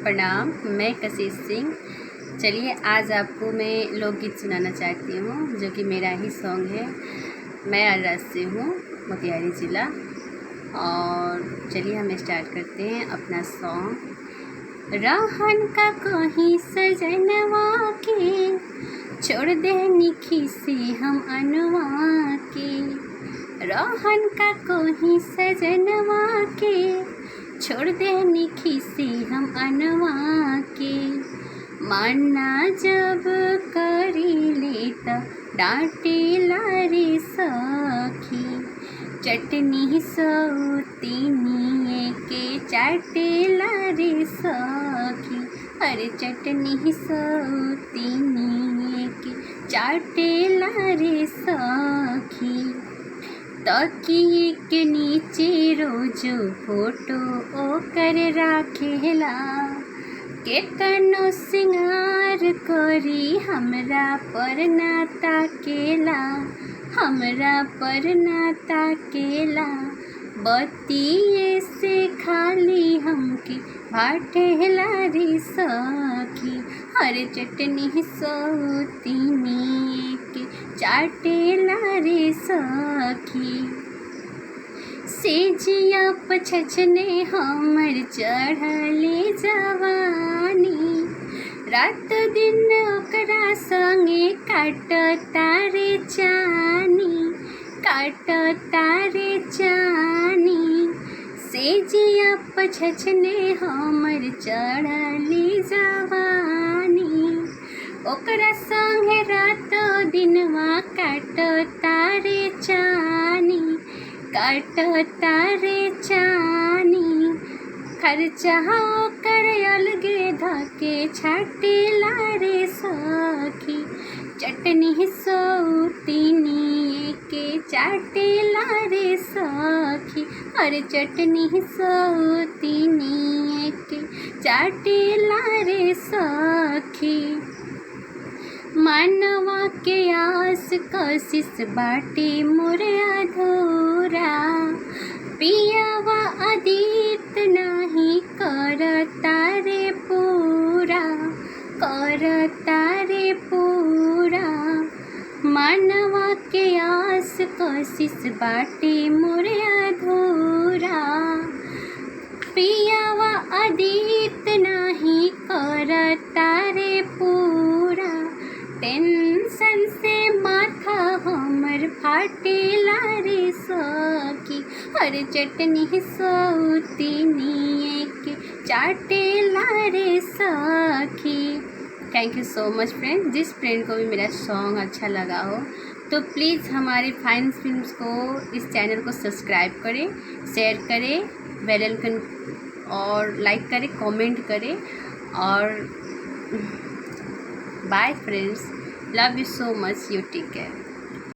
प्रणाम, मैं कशिश सिंह। चलिए आज आपको मैं लोकगीत सुनाना चाहती हूँ जो कि मेरा ही सॉन्ग है। मैं अरराज से हूँ, मोतिहारी ज़िला। और चलिए हम स्टार्ट करते हैं अपना सॉन्ग। रहन का कोई सजनवा के छोड़ दे निखी से हम अनवा के। रहन का कोई सजनवा के छोड़ दे निखी से हम अनवा के। माना जब करी लेता डांटे लारे सखी। चटनी सौतीनिए के चाटे लारे सखी। अरे चटनी सौतीनिए के चाटे लारे सखी। तकिए के नीचे रोज फोटो ओकर राखेला। केतनो सिंगार करी हमरा पर ना ताकेला। हमरा पर ना ताकेला। बतिये से खाली हमके भाटेला रे सखी। हरे चटनी सौतीनिए के चाटेला रे सखी। सेजिया पछने हमर चढ़ले जवानी। रात दिन ओकरा संगे काटता रे चानी। काटता रे चानी। सेजिया पछने हमर चढ़ली जवानी। ओकरा संगे रात दिनवा काटता रे चानी। काटता रे चानी। खर्चा ओकर अलगे धके छाटेला रे सखी। चटनी सौतीनिए के चाटेला रे सखी। अरे चटनी सौतीनिए के चाटेला रे सखी। मानवा के आस कशिश बाटे मोरे अधूरा। पियावा अदित नाही करता रे पूरा। करता रे पूरा। मानवा के आस कशिश बाटे मोरे अधूरा। पियावा अदित नाही करता रे पूरा। टेंशन से माथा हमर फाटेला रे सखी। हरे चटनी सौतीनिए के चाटेला रे सखी। थैंक यू सो मच फ्रेंड। जिस फ्रेंड को भी मेरा सॉन्ग अच्छा लगा हो तो प्लीज़ हमारे फाइन फिल्म्स को इस चैनल को सब्सक्राइब करें, शेयर करें, बेल आइकन और लाइक करें, कमेंट करें। और bye friends, love you so much, you take care.